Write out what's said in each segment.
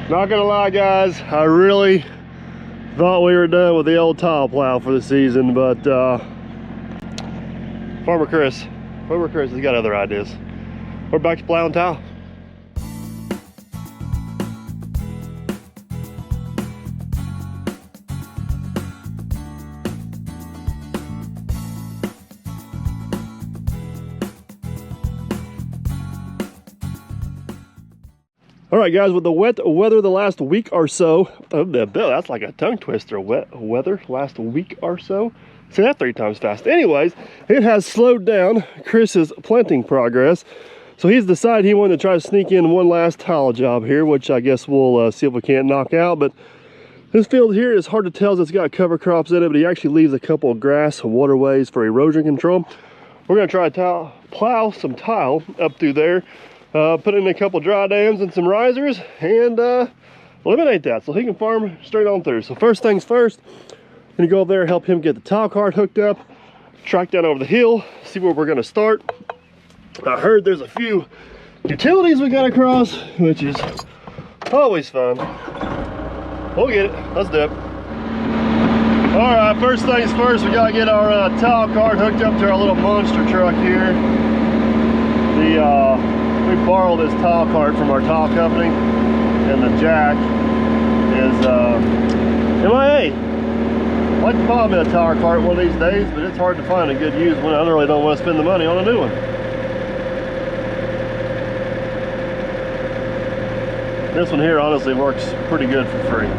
Not gonna lie, guys, I really thought we were done with the old tile plow for the season, but Farmer Chris has got other ideas. We're back to plowing tile. All right, guys, with the wet weather the last week or so, that's like a tongue twister, wet weather last week or so. Say that 3 times fast. Anyways, it has slowed down Chris's planting progress. So he's decided he wanted to try to sneak in one last tile job here, which I guess we'll see if we can't knock out. But this field here is hard to tell as it's got cover crops in it, but he actually leaves a couple of grass waterways for erosion control. We're gonna try to plow some tile up through there. Put in a couple dry dams and some risers and eliminate that so he can farm straight on through. So first things first, I'm gonna go over there, help him get the tile cart hooked up, track down over the hill, see where we're gonna start. I heard there's a few utilities we gotta cross, which is always fun. We'll get it, let's do it. All right, first things first, we gotta get our tile cart hooked up to our little monster truck here. We borrowed this tile cart from our tile company, and the jack is MIA. I'd like to buy me a tile cart one of these days, but it's hard to find a good used one. I really don't want to spend the money on a new one. This one here honestly works pretty good for free.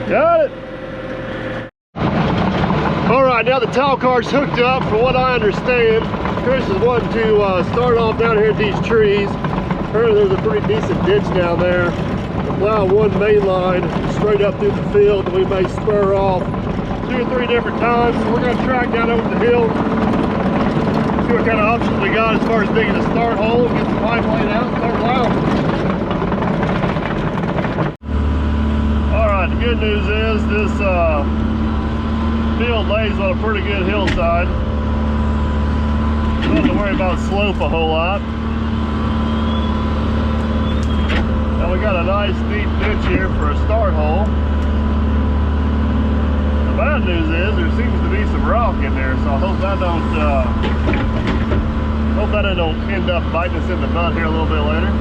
Got it. All right, now the tile cart's hooked up. From what I understand, Chris is wanting to start off down here at these trees. Apparently there's a pretty decent ditch down there. We'll plow one main line straight up through the field, and we may spur off 2 or 3 different times. So we're gonna track down over the hill, see what kind of options we got as far as digging a start hole, get the pipe laid out, and start plowing. The good news is this field lays on a pretty good hillside. Don't have to worry about slope a whole lot. Now we got a nice deep ditch here for a start hole. The bad news is there seems to be some rock in there, so I hope that don't end up biting us in the butt here a little bit later.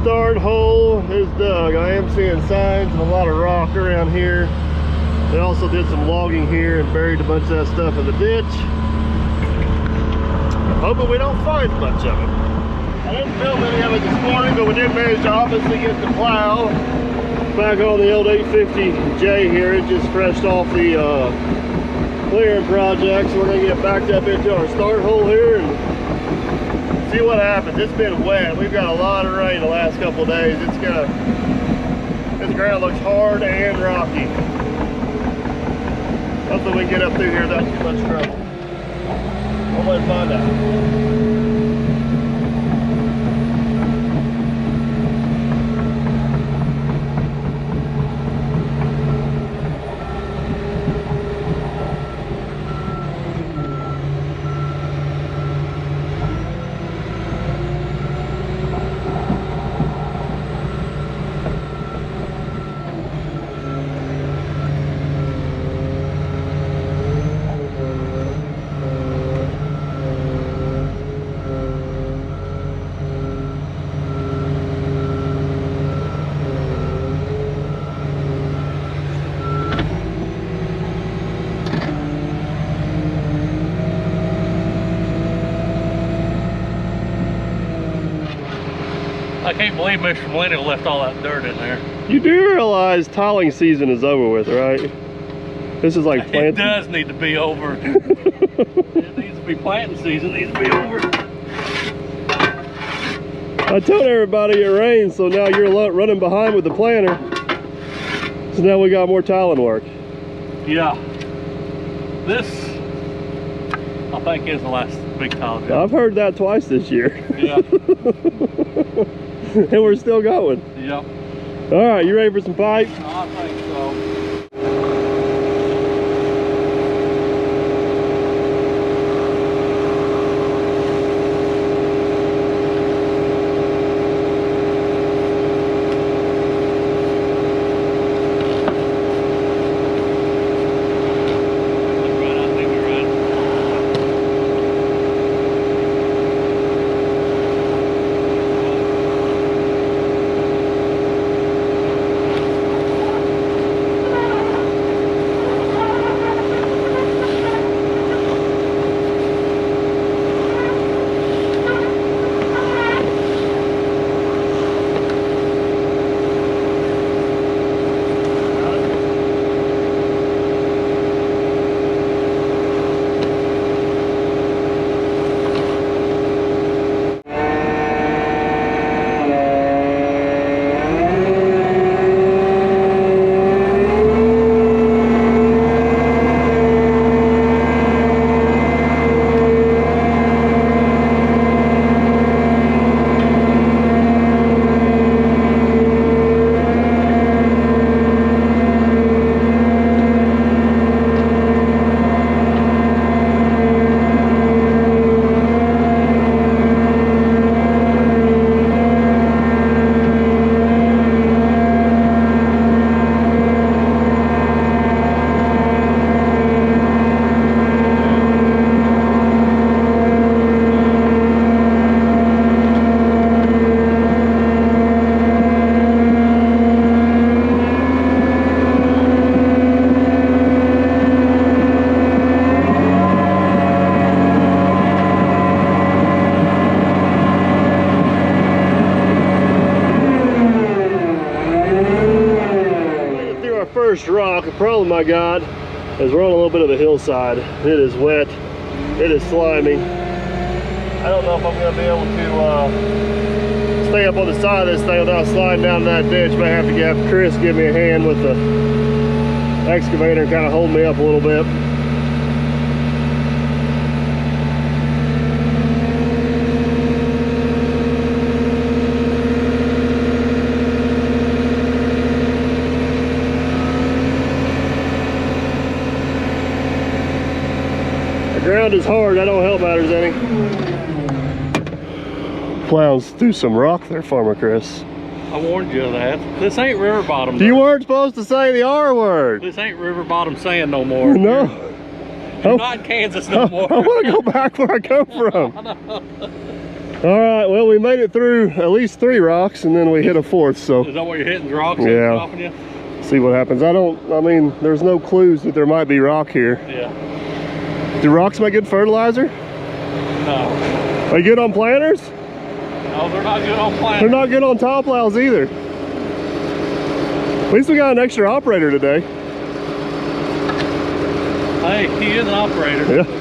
Start hole is dug. I am seeing signs of a lot of rock around here. They also did some logging here and buried a bunch of that stuff in the ditch. Hoping we don't find much of it. I didn't film any of it this morning, but we did manage to obviously get the plow back on the old 850J here. It just freshed off the clearing project, so we're gonna get backed up into our start hole here and see what happens. It's been wet. We've got a lot of rain the last couple of days. This ground looks hard and rocky. Hopefully we can get up through here without too much trouble. We'll let find out. I can't believe Mr. Millennial left all that dirt in there. You do realize tiling season is over with, right? This is like planting. It does need to be over. It needs to be planting season. It needs to be over. I told everybody it rains, so now you're running behind with the planter. So now we got more tiling work. Yeah. This, I think, is the last big tile job. I've heard that twice this year. Yeah. And we're still going. Yep. All right, you ready for some pipe? I think so. First rock. The problem I got is we're on a little bit of a hillside. It is wet. It is slimy. I don't know if I'm going to be able to stay up on the side of this thing without sliding down that ditch. Might have to have Chris give me a hand with the excavator and kind of hold me up a little bit. Ground is hard. That don't help matters any. Plowing through some rock there, Farmer Chris. I warned you of that. This ain't river bottom. You weren't supposed to say the R word. This ain't river bottom sand no more. No. You're not in Kansas no more. I want to go back where I come from. I know. All right. Well, we made it through at least 3 rocks, and then we hit a 4th. So. Is that what you're hitting? The rocks? Yeah. Dropping you? See what happens. I mean, there's no clues that there might be rock here. Yeah. Do rocks make good fertilizer? No. Are they good on planters? No, they're not good on planters. They're not good on tile plows either. At least we got an extra operator today. Hey, he is an operator. Yeah.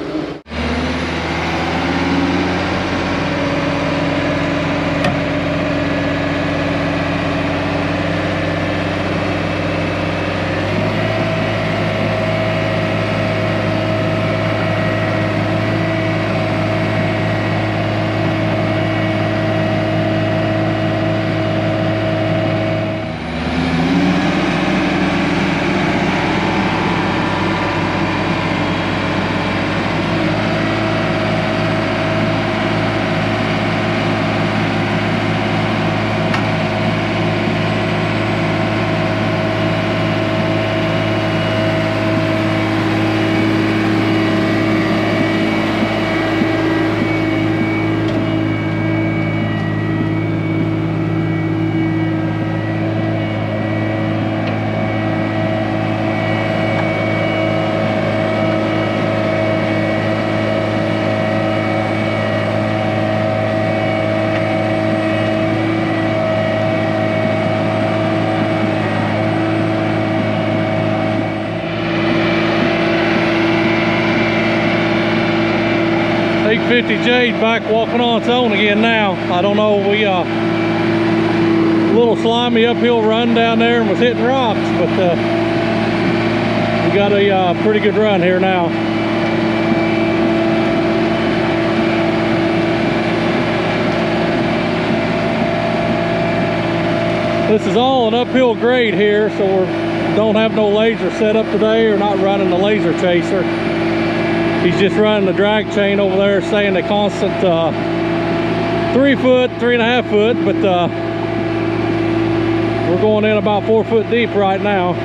50J's back walking on its own again now. I don't know, we a little slimy uphill run down there and was hitting rocks, but we got a pretty good run here now. This is all an uphill grade here, so we don't have no laser set up today, or not running the laser chaser. He's just running the drag chain over there, saying a constant 3 foot, 3.5 foot, but we're going in about 4 foot deep right now.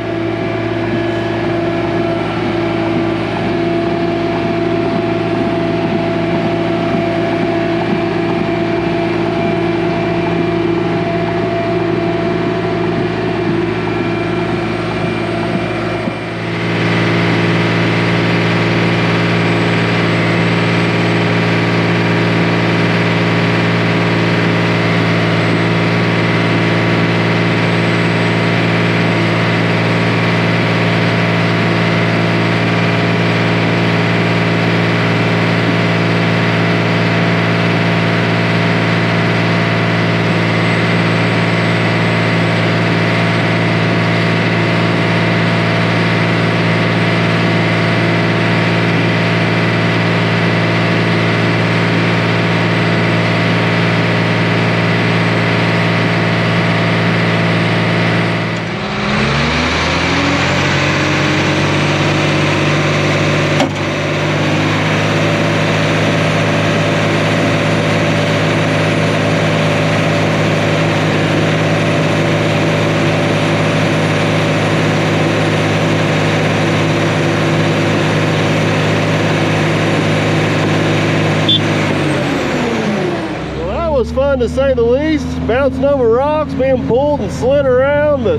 Was fun to say the least, bouncing over rocks, being pulled and slid around, but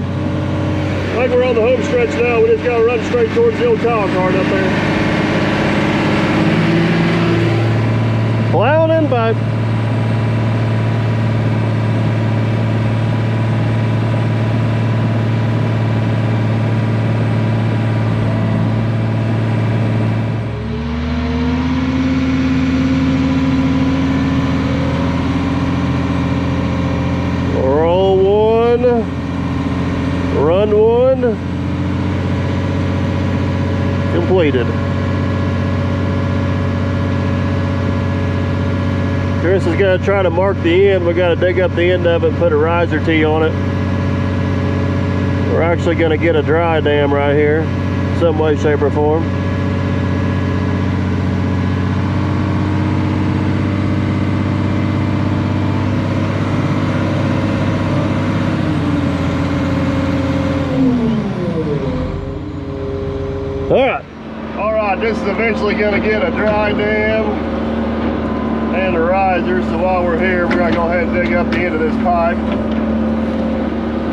like we're on the home stretch now, we just gotta run straight towards the old tile cart up there. Plowing in back. Run one completed. Chris is going to try to mark the end. We got to dig up the end of it and put a riser tee on it. We're actually going to get a dry dam right here, some way, shape, or form. Alright, this is eventually going to get a dry dam and a riser, so while we're here, we're going to go ahead and dig up the end of this pipe,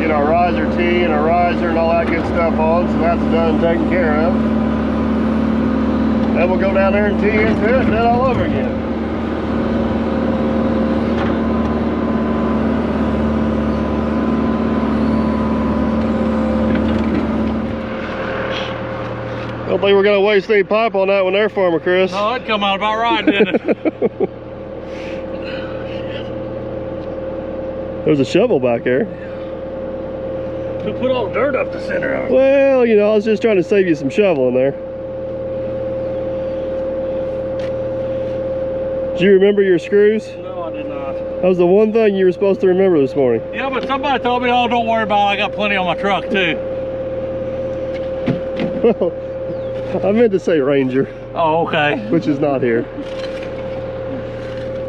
get our riser tee and a riser and all that good stuff on, so that's done and taken care of. Then we'll go down there and tee into it and then all over again. Don't think we're going to waste any pipe on that one there for me, Chris. No, that'd come out about right, didn't it? There's a shovel back there. To put all the dirt up the center of it. Well, you know, I was just trying to save you some shovel in there. Did you remember your screws? No, I did not. That was the one thing you were supposed to remember this morning. Yeah, but somebody told me, oh, don't worry about it. I got plenty on my truck, too. Well, I meant to say Ranger. Oh, okay. Which is not here.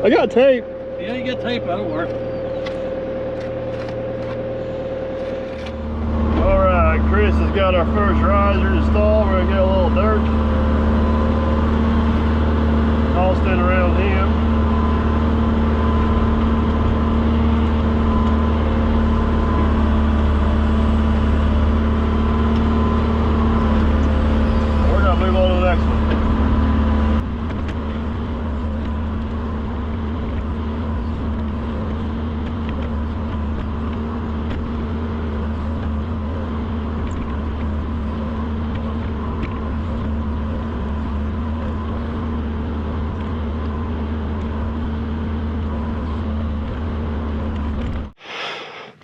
I got tape. Yeah, you get tape, that'll work. Alright, Chris has got our first riser installed. We're going to get a little dirt tossed in around him. Move on to the next one.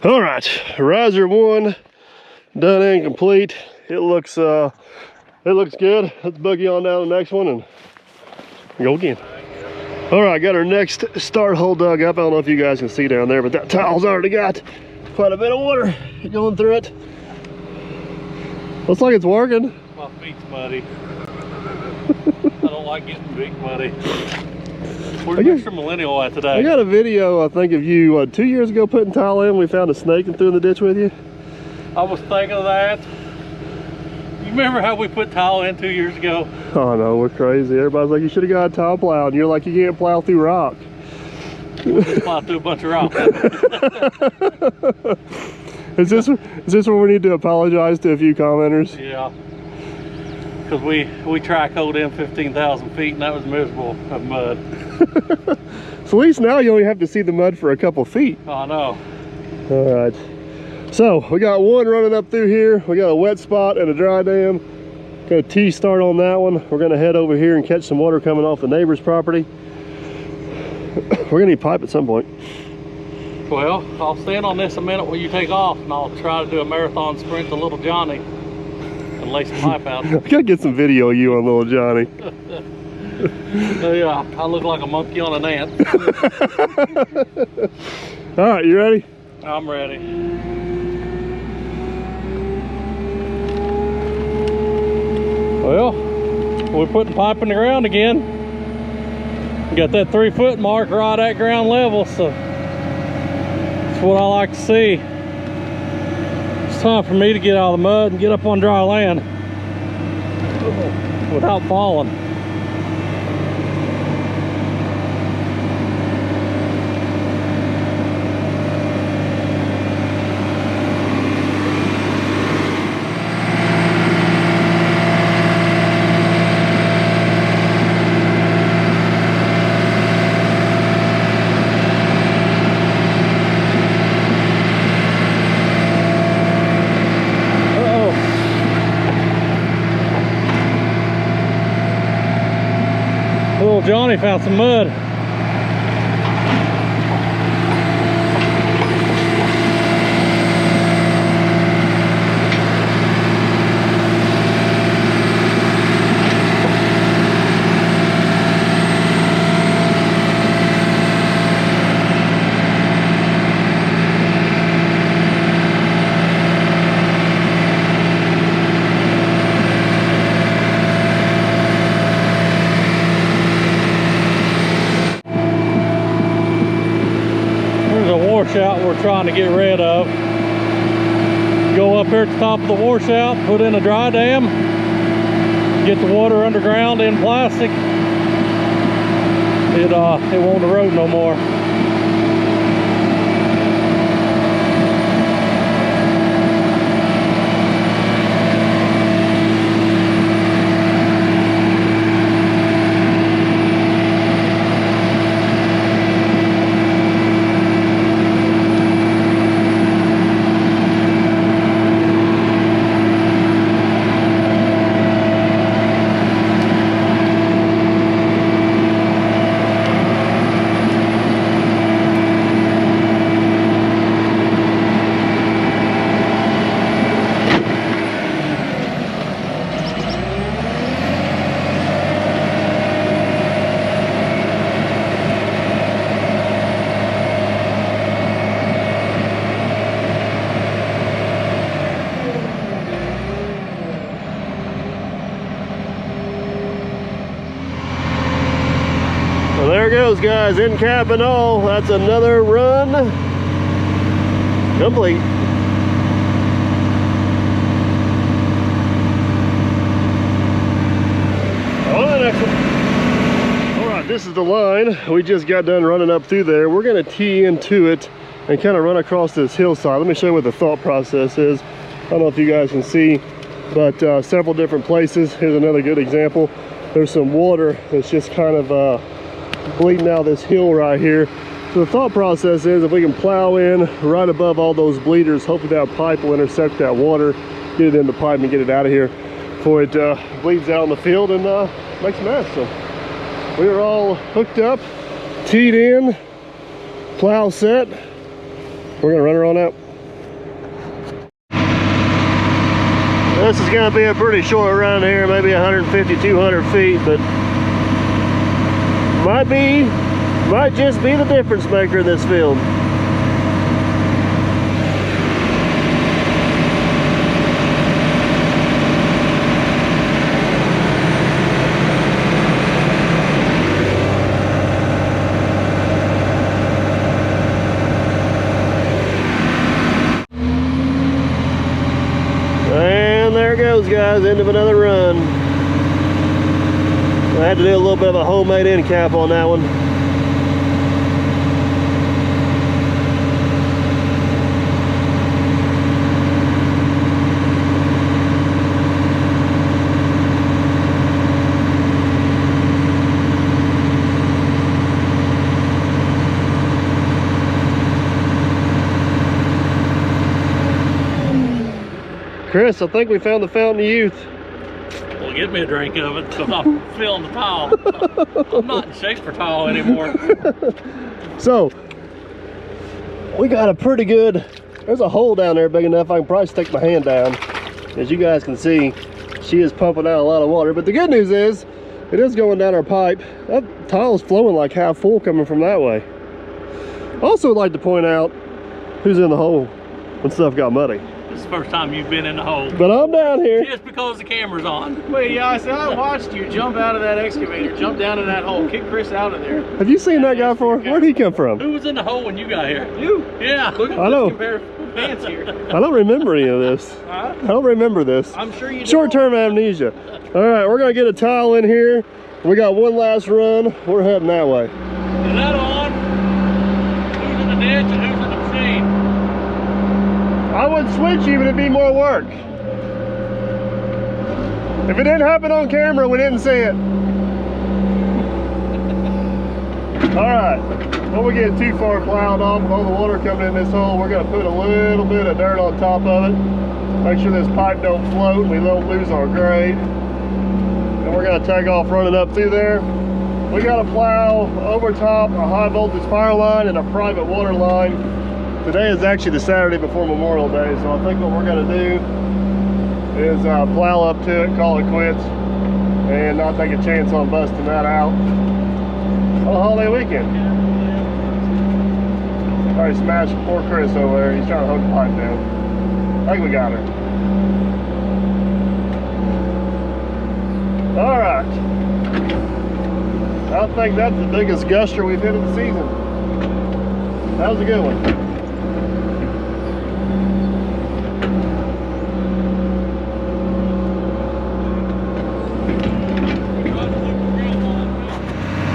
All right, riser 1 done and complete. It looks good. Let's buggy on down to the next one and go again. All right, got our next start hole dug up. I don't know if you guys can see down there, but that tile's already got quite a bit of water going through it. Looks like it's working. My feet's muddy. I don't like getting big muddy. Where's Mr. Millennial at today? I got a video, I think, of you 2 years ago putting tile in. We found a snake and threw in the ditch with you. I was thinking of that. You remember how we put tile in 2 years ago? Oh no, we're crazy. Everybody's like, you should have got a tile plow, and you're like, you can't plow through rock. We just plowed through a bunch of rock. Is this where we need to apologize to a few commenters? Yeah. Because we track holed in 15,000 feet and that was miserable of mud. So at least now you only have to see the mud for a couple feet. Oh, I know. All right. So we got one running up through here. We got a wet spot and a dry dam. Got a T-start on that one. We're gonna head over here and catch some water coming off the neighbor's property. We're gonna need pipe at some point. Well, I'll stand on this a minute when you take off and I'll try to do a marathon sprint to Little Johnny and lay some pipe out. I gotta get some video of you on Little Johnny. Yeah, I look like a monkey on an ant. All right, you ready? I'm ready. Well, we're putting pipe in the ground again. We got that 3 foot mark right at ground level, so that's what I like to see. It's time for me to get out of the mud and get up on dry land without falling. Little Johnny found some mud. Washout we're trying to get rid of. Go up here at the top of the washout, put in a dry dam, get the water underground in plastic. It won't erode no more. Well, there goes, guys, in cap and all. That's another run complete. On to the next one. All right, this is the line. We just got done running up through there. We're gonna tee into it and kind of run across this hillside. Let me show you what the thought process is. I don't know if you guys can see, but several different places. Here's another good example. There's some water that's just kind of bleeding out this hill right here. So the thought process is if we can plow in right above all those bleeders, hopefully that pipe will intersect that water, get it in the pipe and get it out of here before it bleeds out in the field and makes a mess. So we are all hooked up, teed in, plow set. We're gonna run her on out. This is going to be a pretty short run here, maybe 150, 200 feet, but might just be the difference maker in this field. And there it goes, guys, end of another run. I had to do a little bit of a homemade end cap on that one. Chris, I think we found the fountain of youth. Well, get me a drink of it because I'm feeling the towel. I'm not in shape for towel anymore. So, we got a pretty good, there's a hole down there big enough I can probably stick my hand down. As you guys can see, she is pumping out a lot of water. But the good news is, it is going down our pipe. That tile is flowing like half full coming from that way. Also would like to point out who's in the hole when stuff got muddy. This is the first time you've been in the hole. But I'm down here. Just because the camera's on. Wait, yeah, I watched you jump out of that excavator, jump down in that hole, kick Chris out of there. Have you seen that guy before? Where'd he come from? Who was in the hole when you got here? You? Yeah. Look at I know. compare pants here. I don't remember any of this. Huh? I don't remember this. I'm sure you do. Short-term amnesia. All right, we're gonna get a tile in here. We got one last run. We're heading that way. Is that on? Who's in the ditch and who's in the machine? I would switch you, but it'd be more work. If it didn't happen on camera, we didn't see it. All right, when we get too far plowed off with all the water coming in this hole, we're gonna put a little bit of dirt on top of it. Make sure this pipe don't float and we don't lose our grade. And we're gonna take off running up through there. We gotta plow over top a high voltage power line and a private water line. Today is actually the Saturday before Memorial Day, so I think what we're gonna do is plow up to it, call it quits, and not take a chance on busting that out on a holiday weekend. Already smashed poor Chris over there. He's trying to hold the pipe down. I think we got her. All right. I think that's the biggest gusher we've hit of the season. That was a good one.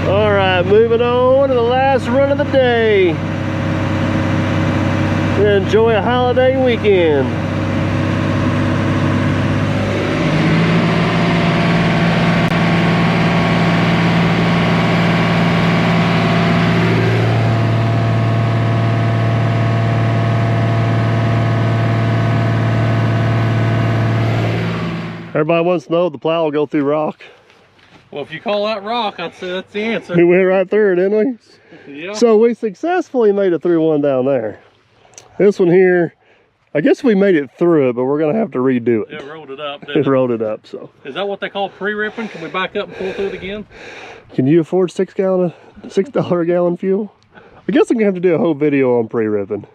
All right, moving on to the last run of the day. Enjoy a holiday weekend. Everybody wants to know if the plow will go through rock. Well, if you call that rock, I'd say that's the answer. We went right through it, didn't we? Yeah. So we successfully made it through one down there. This one here, I guess we made it through it, but we're gonna have to redo it. It rolled it up, It rolled it up, so. Is that what they call pre-ripping? Can we back up and pull through it again? Can you afford $6 a gallon fuel? I guess I'm gonna have to do a whole video on pre-ripping.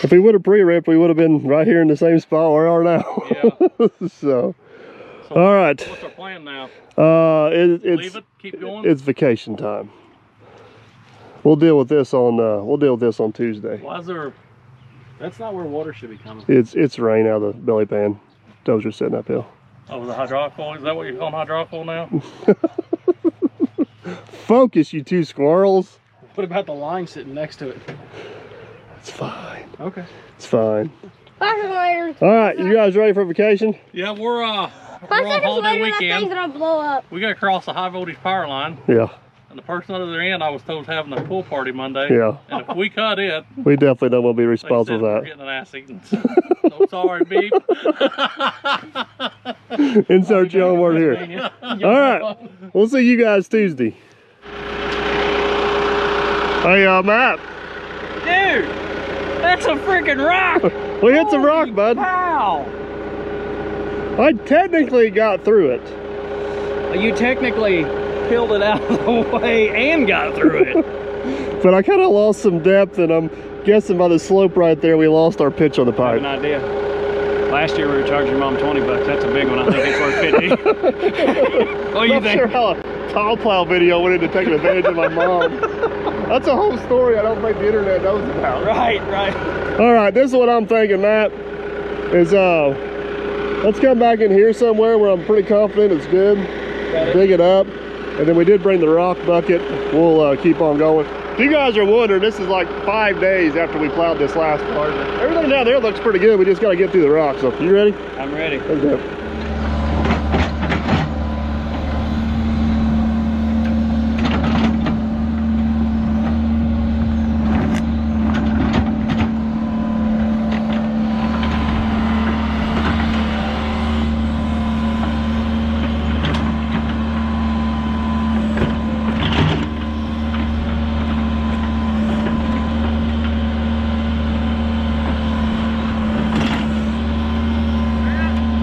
If we would have pre-ripped, we would have been right here in the same spot we are now. Yeah. So all right. What's our plan now? It's Leave it, keep going? It's vacation time. We'll deal with this on Tuesday. Why is there, That's not where water should be coming. It's rain out of the belly pan. Dozer setting uphill. oh, the hydraulic oil? Is that what you're calling hydraulic oil now? Focus, you two squirrels. What about the line sitting next to it? It's fine. Okay. It's fine. All right, you guys ready for vacation? Yeah, we're on 5 seconds holiday later, that thing's weekend. gonna blow up. We got to cross the high voltage power line, Yeah, and the person on the other end I was told is having a pool party Monday. yeah. And if we cut it, We definitely don't want to be they responsible said we're for getting an ass eating. So sorry, beep. that. Insert your own word here. All right, we'll see you guys Tuesday. Hey, Matt. Dude, that's a freaking rock. We hit some rock, bud. Wow. I technically got through it. You technically peeled it out of the way and got through it. But I kind of lost some depth, and I'm guessing by the slope right there, we lost our pitch on the I have pipe. an idea. Last year we were charging your mom 20 bucks. That's a big one. I think it's worth 50. What do you I'm not think? sure how a tile plow video went into taking advantage of my mom. That's a whole story I don't think the internet knows about. Right. All right, this is what I'm thinking, Matt, is let's come back in here somewhere where I'm pretty confident it's good. Dig it up, and then we did bring the rock bucket. We'll keep on going. If you guys are wondering, this is like 5 days after we plowed this last part. Everything down there looks pretty good. We just got to get through the rock. So, you ready? I'm ready. Let's go.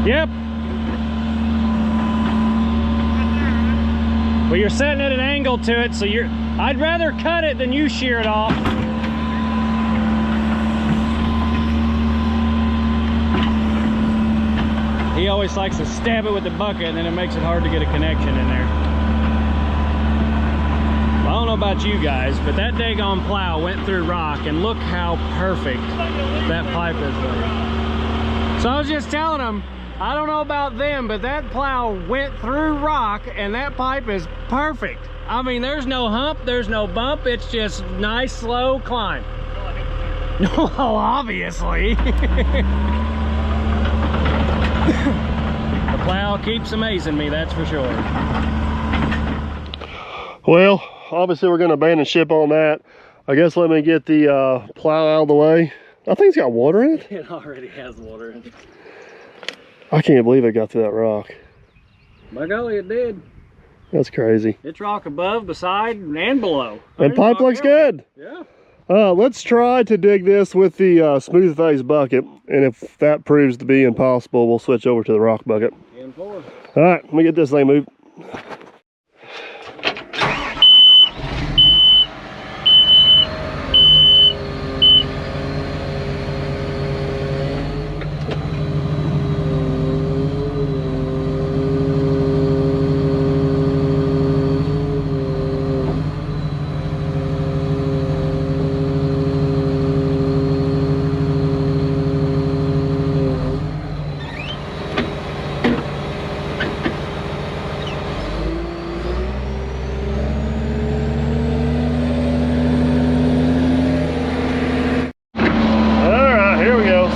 Yep. Well, you're setting at an angle to it, so I'd rather cut it than you shear it off. He always likes to stab it with the bucket, and then it makes it hard to get a connection in there. Well, I don't know about you guys, but that daggone plow went through rock, and look how perfect that pipe is there. So I was just telling him, I don't know about them, but that plow went through rock, and that pipe is perfect. I mean, there's no hump, there's no bump, it's just nice, slow climb. No, obviously. The plow keeps amazing me, that's for sure. Well, obviously we're going to abandon ship on that. I guess let me get the plow out of the way. I think it's got water in it. It already has water in it. I can't believe it got through that rock. By golly, it did. That's crazy. It's rock above, beside, and below. And There's pipe rock looks everywhere. good. Yeah. Let's try to dig this with the smooth face bucket. And if that proves to be impossible, we'll switch over to the rock bucket. 10-4. All right, let me get this thing moved.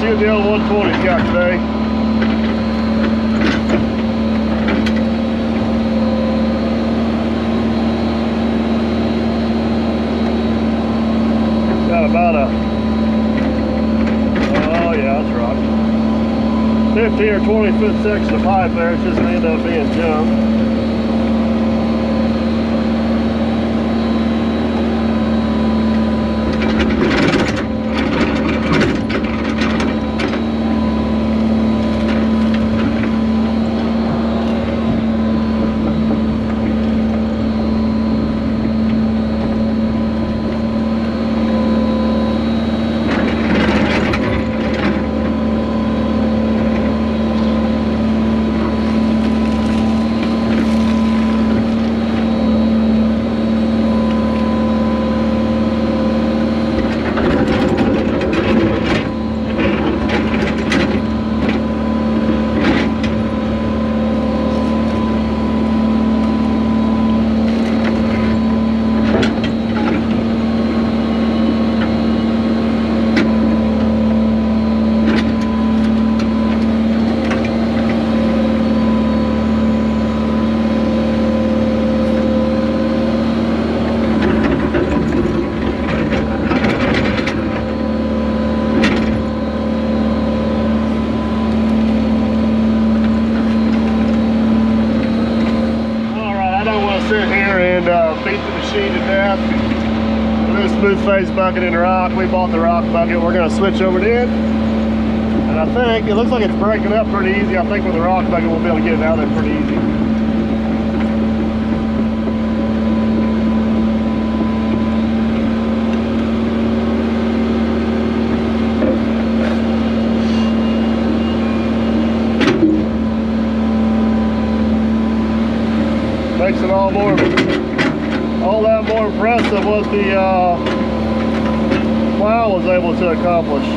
See what the old 120's got today. Got about a, oh yeah, that's rock. 15 or 20 foot section of pipe there. It's just gonna end up being junk. Beat the machine to death. This smooth face bucket in the rock. We bought the rock bucket. We're going to switch over to it. And I think it looks like it's breaking up pretty easy. I think with the rock bucket we'll be able to get it out of there pretty easy. Makes it all that more impressive what the plow was able to accomplish.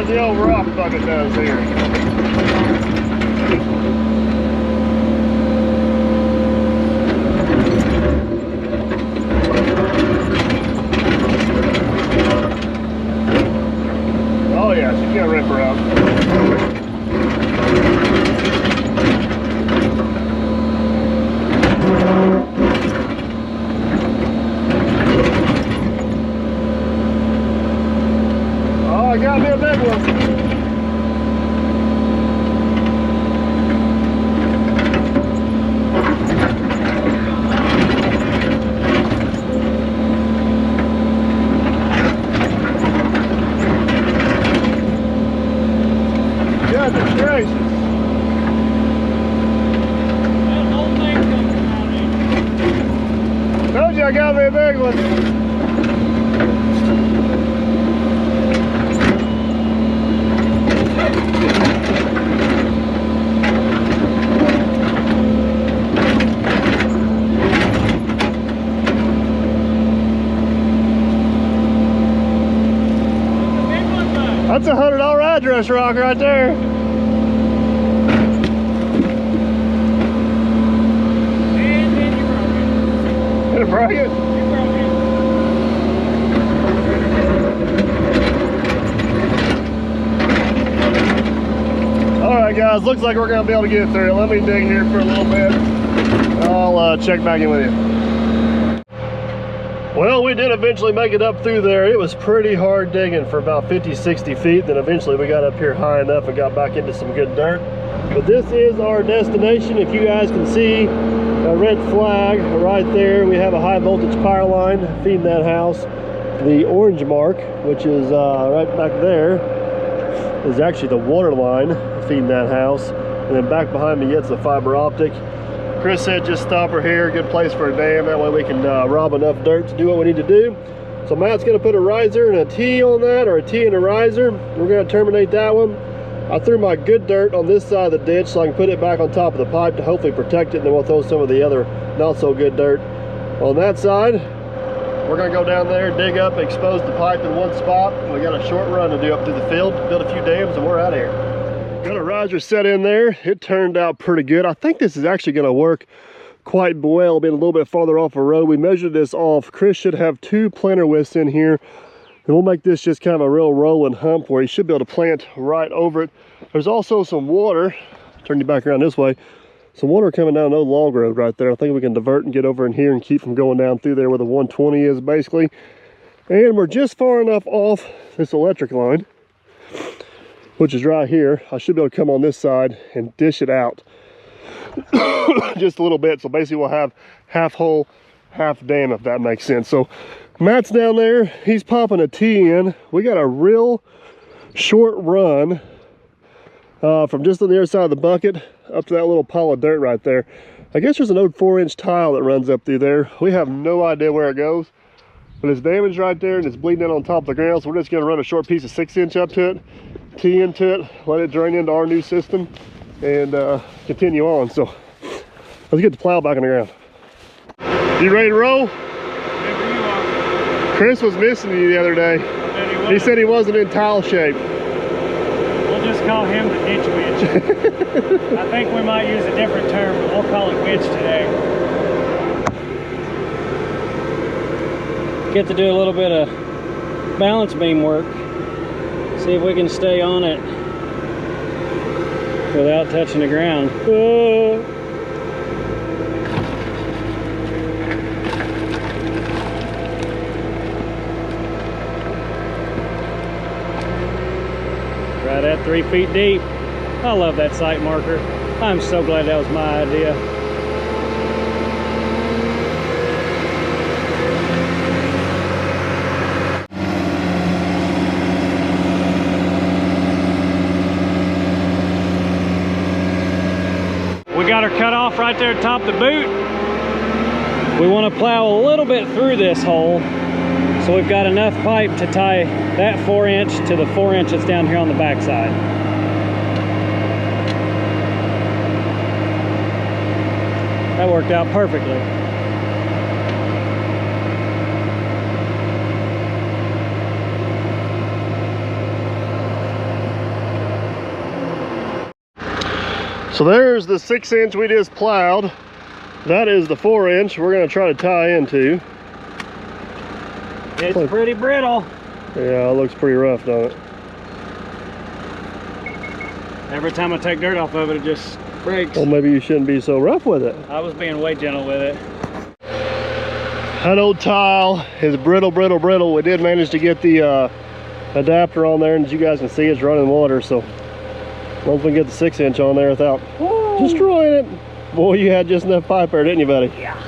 The old rock bucket does here. Oh yeah, she can't rip her out. Oh, I got me a big one. Goodness gracious. That whole thing comes out in. Told you I got me a big one. That's a $100 address rock right there. And then you broke it. Did it break it? You broke it. Alright guys, looks like we're going to be able to get through it. Let me dig here for a little bit. I'll check back in with you. Well, we did eventually make it up through there. It was pretty hard digging for about 50-60 feet. Then eventually we got up here high enough and got back into some good dirt. But this is our destination. If you guys can see a red flag right there, we have a high voltage power line feeding that house. The orange mark, which is right back there, is actually the water line feeding that house. And then back behind me, it's the fiber optic. Chris said just stop her here, good place for a dam, that way we can rob enough dirt to do what we need to do. So Matt's going to put a riser and a T on that, or a T and a riser. We're going to terminate that one. I threw my good dirt on this side of the ditch so I can put it back on top of the pipe to hopefully protect it, and then we'll throw some of the other not so good dirt on that side. We're going to go down there, dig up, expose the pipe in one spot. We got a short run to do up through the field, build a few dams, and we're out of here. Got a riser set in there. It turned out pretty good. I think this is actually going to work quite well, being a little bit farther off the road. We measured this off. Chris should have 2 planter widths in here, and we'll make this just kind of a real rolling hump where he should be able to plant right over it. There's also some water, turn you back around this way, some water coming down the old log road right there. I think we can divert and get over in here and keep from going down through there where the 120 is basically. And we're just far enough off this electric line, which is right here. I should be able to come on this side and dish it out just a little bit. So basically we'll have half hole, half dam, if that makes sense. So Matt's down there, he's popping a T in. We got a real short run from just on the other side of the bucket up to that little pile of dirt right there. I guess there's an old 4-inch tile that runs up through there. We have no idea where it goes, but it's damaged right there and it's bleeding in on top of the ground. So we're just gonna run a short piece of 6-inch up to it, T into it, let it drain into our new system, and continue on. So let's get the plow back on the ground. You ready to roll? Whatever you are. Chris was missing you the other day. He said he wasn't in tile shape. We'll just call him the ditch witch. I think we might use a different term, but we'll call it witch today. Get to do a little bit of balance beam work. See if we can stay on it. without touching the ground. Right at 3 feet deep. I love that sight marker. I'm so glad that was my idea. We got her cut off right there atop the boot. We want to plow a little bit through this hole, so we've got enough pipe to tie that 4-inch to the 4-inch that's down here on the backside. That worked out perfectly. So there's the 6-inch we just plowed. That is the 4-inch we're going to try to tie into. It's pretty brittle. Yeah, it looks pretty rough, doesn't it? Every time I take dirt off of it, it just breaks. Well, maybe you shouldn't be so rough with it. I was being way gentle with it. That old tile is brittle. We did manage to get the adapter on there, and as you guys can see, it's running water, so I don't think we can get the 6-inch on there without destroying it. Boy, you had just enough pipe there, didn't you, buddy? Yeah.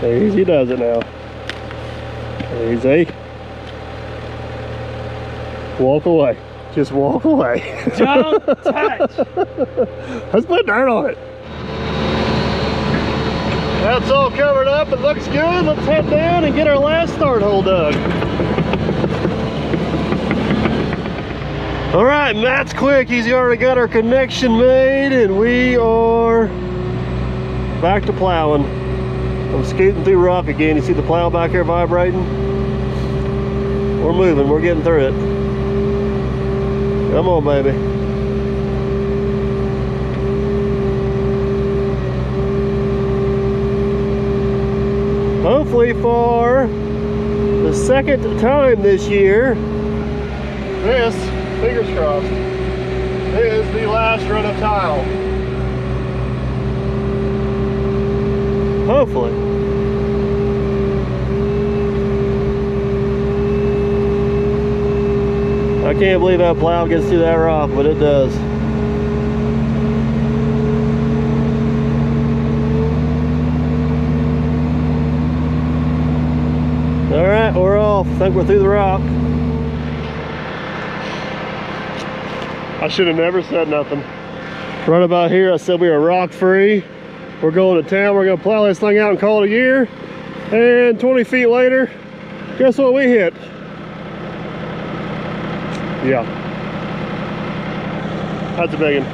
Easy does it now. Easy. Walk away. Just walk away. Don't touch. Let's put dirt on it. That's all covered up. It looks good. Let's head down and get our last start hole dug. All right, Matt's quick. He's already got our connection made, and we are back to plowing. I'm scooting through rock again. You see the plow back here vibrating? We're moving. We're getting through it. Come on, baby. Hopefully for the second time this year, this, fingers crossed, is the last run of tile. Hopefully. I can't believe that plow gets through that rock, but it does. All right, we're off. I think we're through the rock. I should have never said nothing. Right about here, I said we were rock free. We're going to town. We're going to plow this thing out and call it a year. And 20 feet later, guess what we hit? Yeah. That's a big one.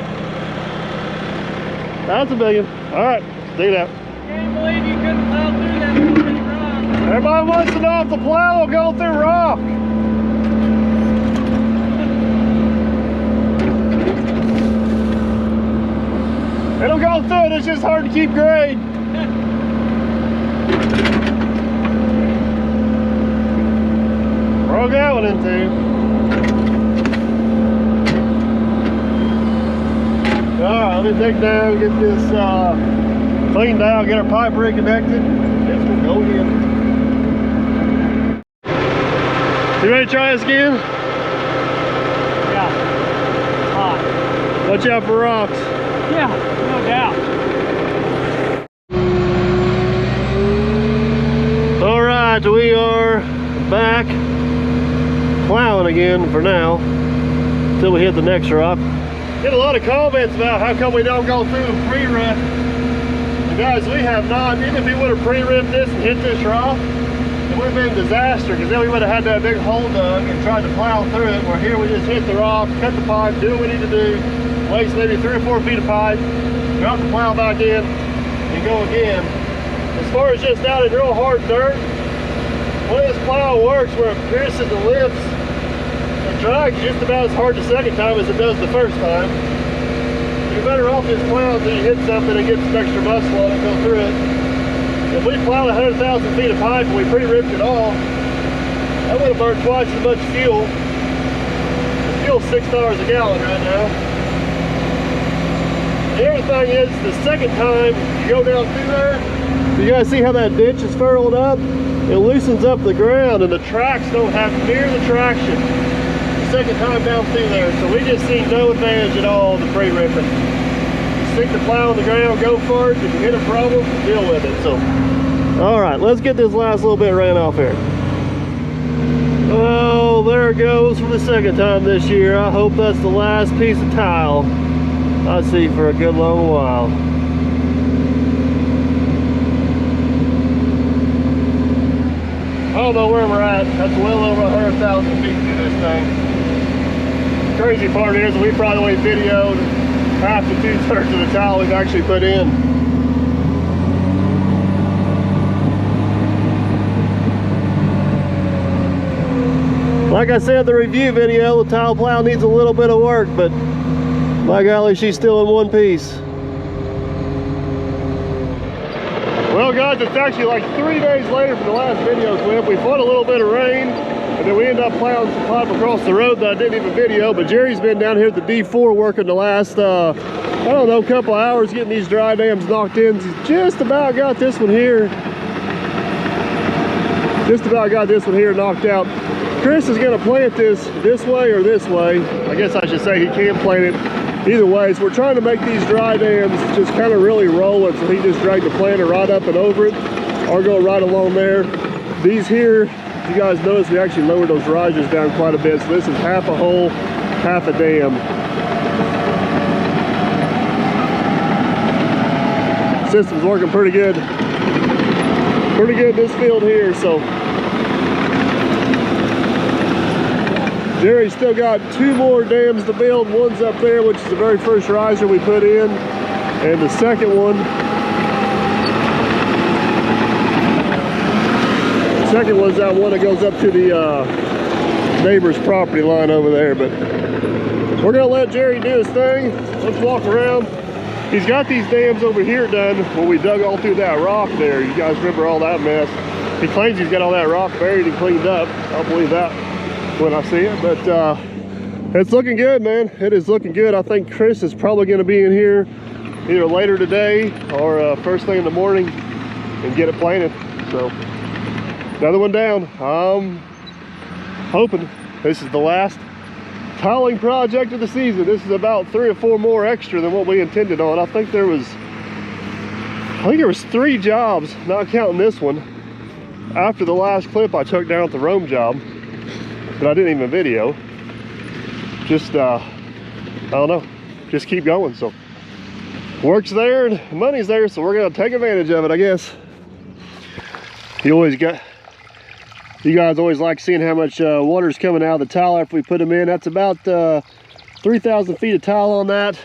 That's a big one. All right, dig it out. I can't believe you couldn't plow through that many rocks. Everybody wants to know if the plow will go through rock. It'll go through it, it's just hard to keep grade. Throw that one in too. Alright, let me dig down, get this cleaned out, get our pipe reconnected. Yes, we'll go again. You ready to try this again? Yeah. It's hot. Watch out for rocks. Yeah, no doubt. All right, we are back plowing again for now until we hit the next rock. Get a lot of comments about how come we don't go through the pre-rip. And guys, we have not. Even if we would have pre-ripped this and hit this rock, it would have been a disaster, because then we would have had that big hole dug and tried to plow through it, where here we just hit the rock, cut the pipe, do what we need to do, waste maybe 3 or 4 feet of pipe, drop the plow back in, and go again. As far as just out in real hard dirt, the way this plow works, where it pierces and lifts, it drags just about as hard the second time as it does the first time. You're better off just plowing until you hit something and get some extra muscle on it and go through it. If we plowed 100,000 feet of pipe and we pre-ripped it all, that would have burned twice as much fuel. The fuel still $6 a gallon right now. The other thing is, the second time you go down through there, you guys see how that ditch is furrowed up? It loosens up the ground and the tracks don't have near the traction the second time down through there. So we just see no advantage at all of the pre-ripping. Stick the plow on the ground, go for it. If you hit a problem, deal with it. So, all right, let's get this last little bit ran off here. Oh, there it goes for the second time this year. I hope that's the last piece of tile I see for a good long while. I don't know where we're at. That's well over 100,000 feet through this thing. The crazy part is we probably only videoed half to 2/3 of the tile we've actually put in. Like I said in the review video, the tile plow needs a little bit of work, but by golly, she's still in one piece. Well guys, it's actually like 3 days later from the last video clip. We fought a little bit of rain, and then we ended up plowing some pipe across the road that I didn't even video, but Jerry's been down here at the D4 working the last, I don't know, couple hours getting these dry dams knocked in. He's just about got this one here. Just about got this one here knocked out. Chris is gonna plant this way or this way. I guess I should say he can plant it either way. So we're trying to make these dry dams just kind of really rolling, so he just dragged the planter right up and over it, or go right along there. These here, you guys notice we actually lowered those risers down quite a bit, so this is half a hole, half a dam. System's working pretty good in this field here. So Jerry's still got 2 more dams to build. One's up there, which is the very first riser we put in, and the second one was that one that goes up to the neighbor's property line over there. But we're gonna let Jerry do his thing. Let's walk around. He's got these dams over here done when we dug all through that rock there. You guys remember all that mess? He claims he's got all that rock buried and cleaned up. I'll believe that when I see it, but it's looking good, man. It is looking good. I think Chris is probably going to be in here either later today or first thing in the morning and get it planted. So another one down. I'm hoping this is the last tiling project of the season. This is about 3 or 4 more extra than what we intended on. I think there was 3 jobs, not counting this one, after the last clip I took down at the Rome job, but I didn't even video. Just I don't know, just keep going. So work's there and money's there, so we're gonna take advantage of it, I guess. You guys always like seeing how much water's coming out of the tile after we put them in. That's about 3,000 feet of tile on that.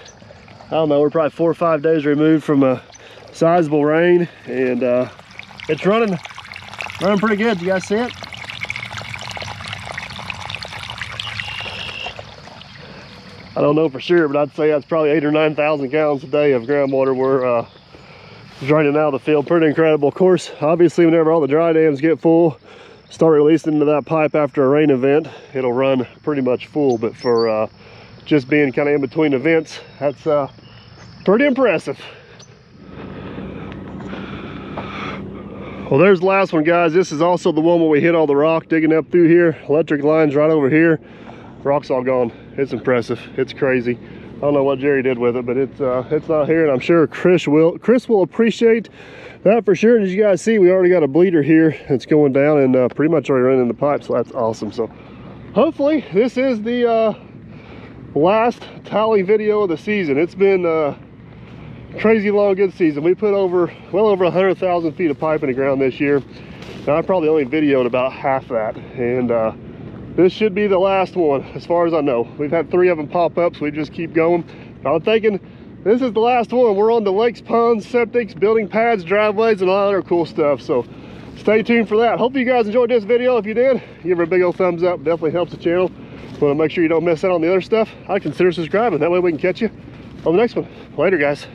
I don't know, we're probably 4 or 5 days removed from a sizable rain, and it's running pretty good. You guys see it? I don't know for sure, but I'd say that's probably 8,000 or 9,000 gallons a day of groundwater we're draining out of the field. Pretty incredible. Of course, obviously, whenever all the dry dams get full, start releasing into that pipe after a rain event, it'll run pretty much full. But for just being kind of in between events, that's pretty impressive. Well, there's the last one, guys. This is also the one where we hit all the rock digging up through here. Electric lines right over here. Rock's all gone. It's impressive. It's crazy. I don't know what Jerry did with it, but it's not here, and I'm sure Chris will appreciate that for sure. And as you guys see, we already got a bleeder here that's going down and pretty much already running in the pipe, so that's awesome. So hopefully this is the last tally video of the season. It's been crazy long good season. We put well over 100,000 feet of pipe in the ground this year. Now I probably only videoed about half that, and this should be the last one as far as I know. We've had 3 of them pop up, so we just keep going. I'm thinking this is the last one. We're on to lakes, ponds, septics, building pads, driveways, and all other cool stuff. So stay tuned for that. Hope you guys enjoyed this video. If you did, give her a big old thumbs up. Definitely helps the channel. Want to make sure you don't miss out on the other stuff. I'd consider subscribing. That way we can catch you on the next one. Later, guys.